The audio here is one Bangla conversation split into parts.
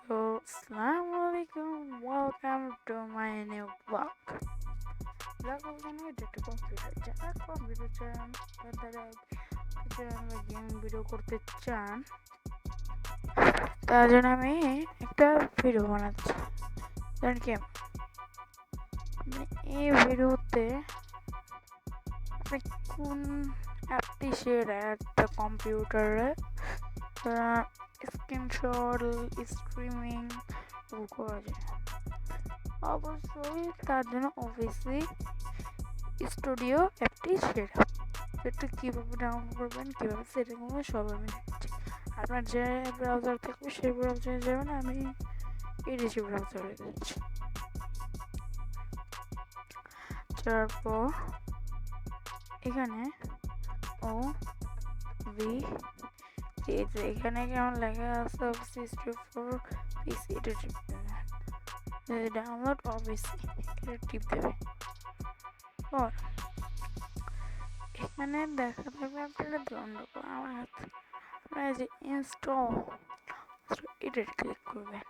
Assalamualaikum. Welcome to my new vlog. Vlog বলতে এটা একটা কম্পিউটার যারা কম্পিউটার চান বা তারা গেম ভিডিও করতে চান তার জন্য আমি একটা ভিডিও বানাচ্ছি। কারণ কি এই ভিডিওতে আপনি কোন অ্যাপটি সেরা একটা কম্পিউটারে স্ক্রিনশট স্ট্রিমিং করা যায়। অবশ্যই তার জন্য অফিসে স্টুডিও অ্যাপটি সেরা। এটা কীভাবে ডাউনলোড করবেন, কীভাবে সেটিং করবেন সব আমি দেখাচ্ছি। আপনার যে ব্রাউজার থাকবে সেই ব্রাউজারে যাবেন, আমি এডিসি ব্রাউজারে যাচ্ছি। তারপর এখানে ও ভি এখানে কেমন লেখা আছে অফিস ফর পিসি, এটা টিপতে হবে। ডাউনলোড অফিসি এটা টিপ দেবে। এখানে দেখা থাকবে আপনারা ডাউনলোড আমার হাতে আপনারা যে ইনস্টল এটা ক্লিক করবেন।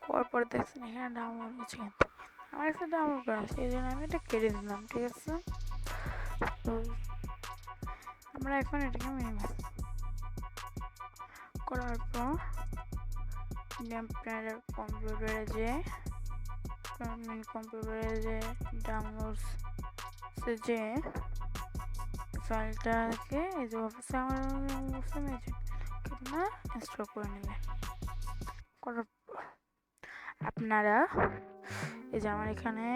করার পর দেখছেন এখানে ডাউনলোড হচ্ছে, কিন্তু আমার কাছে ডাউনলোড করা আছে, এই জন্য আমি এটা কেটে দিলাম। ঠিক আছে, তো আমরা এখন এটাকে মিনিমাইজ করার পর আপনার কম্পিউটারে ডাউনলোডস যে ফাইলটাকে এই যে অফিসে আমার ইনস্টল করে নেবেন। করার পর আপনারা এই যে আমার এখানে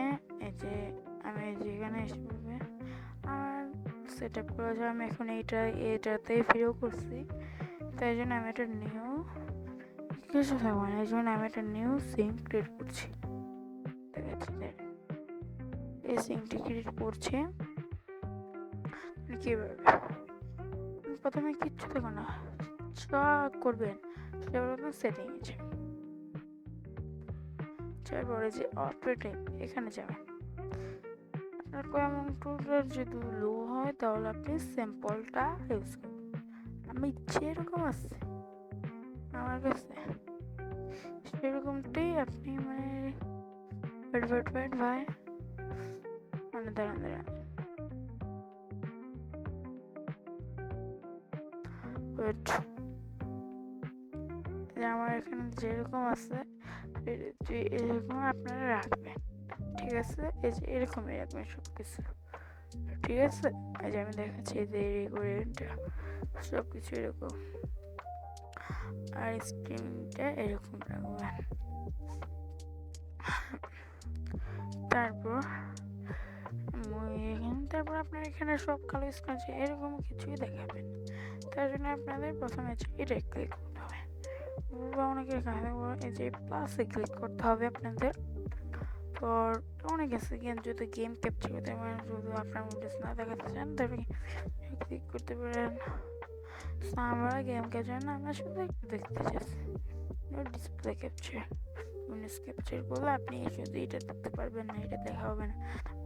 এই যে আমি যেখানে এসে পড়বে আমার সেট আপ করা যায়। আমি এখন এটাতে ফিরেও করছি, তাই জন্য আমি একটা নিউ কিছু থাকবো না, এই জন্য আমি একটা নিউ সিঙ্ক ক্রিয়েট করছি। দেখাচ্ছি এই সিঙ্কটি ক্রিয়েট করছি কীভাবে। প্রথমে কিচ্ছু দেখো না, যা করবেন সেটা প্রথমে সেটিংয়ে যাবেন, তারপরে যে অপারেটিং এখানে যাবেন। আপনার কম্পিউটার যদি লো হয় তাহলে আপনি স্যাম্পলটা ইউজ করবেন। আমি যেরকম আছে আমার কাছে সেরকমটাই আপনি ভাই দাঁড়ান আমার এখানে যেরকম আছে এরকম আপনারা রাখবেন। ঠিক আছে, এই যে এরকমই রাখবেন সব কিছু। ঠিক আছে, এই যে আমি দেখাচ্ছি যে সব কিছু এরকম, আর স্ক্রিনটা এরকম রাখবেন। তারপর আপনার এখানে সব কালো স্ক্রিন আছে, এরকম কিছুই দেখাবেন। তার জন্য আপনাদের প্রথমে এটা ক্লিক করতে হবে, বা অনেকের কাছে এই যে প্লাসে ক্লিক করতে হবে আপনাদের। পর অনেক আছে যদি গেম ক্যাপচার করতে পারেন, যদি আপনার উইন্ডোজ না দেখাতে চান তবে ক্লিক করতে পারেন। আমরা গেম ক্যাপচার না, আমরা শুধু একটু দেখতে চাচ্ছি ডিসপ্লে ক্যাপচার। উইন্ডোজ ক্যাপচার করলে আপনি শুধু এটা দেখতে পারবেন না, এটা দেখা হবে না।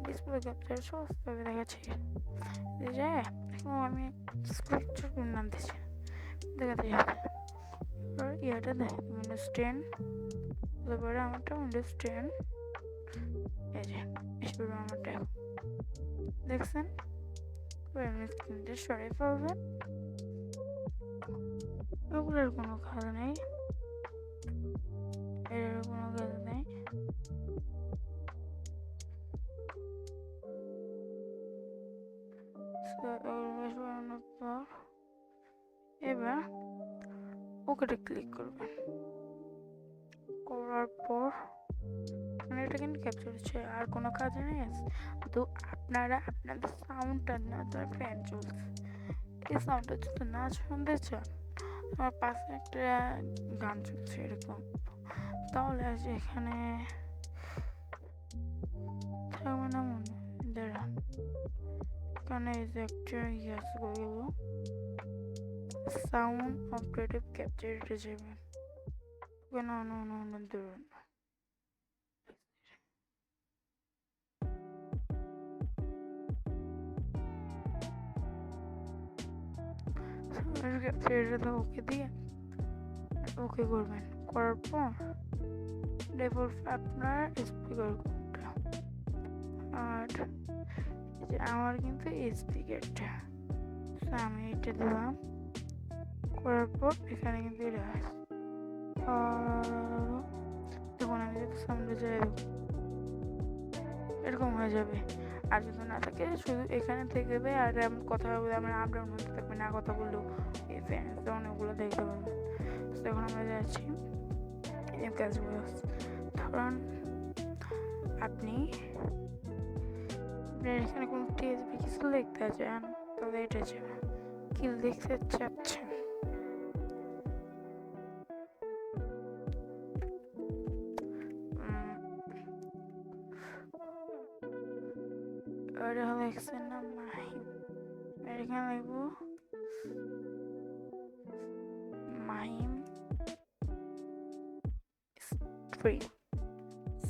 ডিসপ্লে ক্যাপচার সহজভাবে দেখাচ্ছি যে এখন আমি স্ক্রিপচার নামতেছি দেখাতে যাচ্ছে। এটা দেখ উইন্ডোজ 10, তারপরে আমারটা উইন্ডোজ 10, এই যে শুরু আমারটা দেখছেন। স্ক্রিনটা সরিয়ে ফেলবেন, ওগুলোর কোনো কাজ নেই, এর কোনো কাজ নেই। এবার ওকেটা ক্লিক করবেন। করার পর এটা কিন্তু ক্যাপচার হচ্ছে, আর কোনো কাজ নেই। তো আপনারা আপনাদের সাউন্ডটা না, তার ফ্যান চলছে, এই সাউন্ডটা যদি না শুনতে চান, আমার পাশে একটা গান চলছে এরকম, তাহলে এখানে থাকবে না মনে দাঁড়ান। এখানে এই যে একটা ইয়াস হয়ে গেল সাউন্ড অপারেটিভ ক্যাপচার, এটা যাবেন ধরুন ক্যাপচারটা ওকে দিয়ে ওকে করবেন। করার পর ডিফল্ট আপনার স্পিকার কোনটা, আর যে আমার কিন্তু এই স্পিকারটা, আমি এটা দিলাম। করার পর এখানে কিন্তু এটা আছে, দেখুন আমি যদি সামনে যাই এরকম হয়ে যাবে। আর যদি না থাকে শুধু এখানে থেকে দেবে, আর এমন কথা বলে আমরা আপ ডাউন হতে থাকবে, না কথা বললেও এই ফ্যান্স যেমন ওগুলো দেখতে পারবেন। এখন আমরা যাচ্ছি এই কাজগুলো। ধরুন আপনি এখানে কোনো টিএসপি কিছু লিখতে চান, তাহলে এটা যাবে। কি লিখতে চাচ্ছেন এটা হলো এক্সের নাম মাহিম, এখানে লিখবো মাহিম স্ট্রিম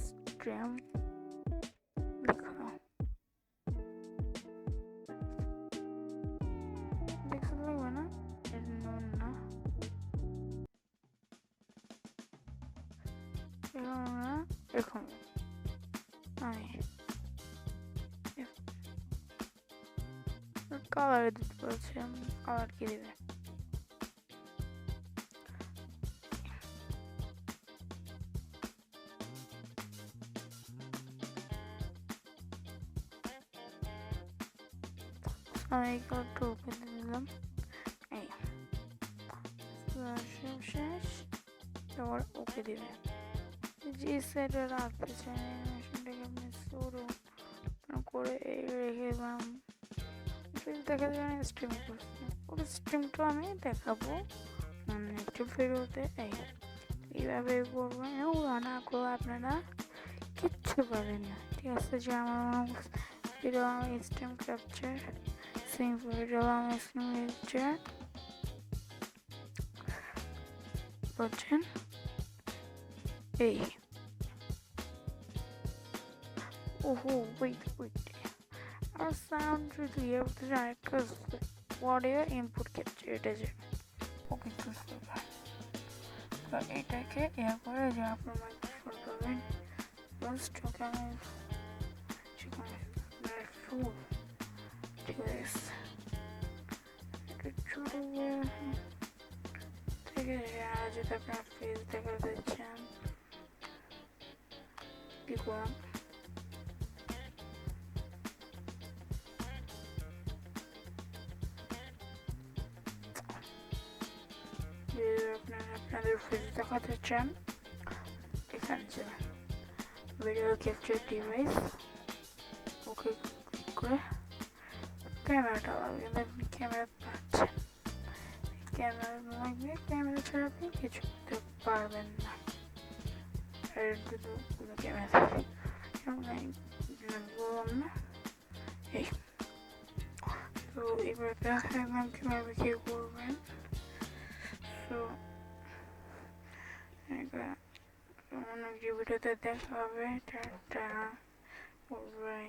স্ট্রিম লিখলাম। দেখতে লাগবে না, এটা নুন না। এরকম আমি কালার দিতে বলছি, আমি কালার কি দেবে, আমি এই কালারটা ওকে দিলাম। এই শেষ, এবার ওকে দিবে। যে সাইডে রাখতে চাই অ্যানিমেশনটাকে আপনি শুরু করে এই রেখে দিলাম। দেখা যায় স্ট্রিম করছি, ওই স্ট্রিমটা আমি দেখাবো একটু ফেরোতে। এইভাবে করবেন, ওগুলো না করে আপনারা কিচ্ছু পারেন না, ঠিক আছে। যে আমার ভিডিও আমি স্ট্রিম ক্যাপচার সিম্পল ভিডিও আমি স্ক্রিন ক্যাপচার করছেন। এই ওহো wait আর সাউন্ড যদি আরেকটা অডিও ইনপুট ক্যাপচার, এটা যে ওকে চুজ করবেন। তো এটাকে ইয়া করে যে আপনার মাইক্রোফোন করবেন ফার্স্ট, ওকে আমি সেখানে ফুল, ঠিক আছে। এটা ছোট থেকে যদি আপনার ফেস দেখাতে চান কি করুন, আপনাদের ফেস দেখাতে চান এখানে যাবেন video capture device, okay click করে ক্যামেরাটা লাগবে, আপনি ক্যামেরা পাচ্ছেন, ক্যামেরা লাগবে, ক্যামেরা ছাড়া আপনি কিছু করতে পারবেন না। আর দুটো ক্যামেরা থাকে বললাম না। এই তো এবার দেখালাম কীভাবে কী করবেন। তো অন্য ভিডিওতে দেখা হবে, টাটা, বাই।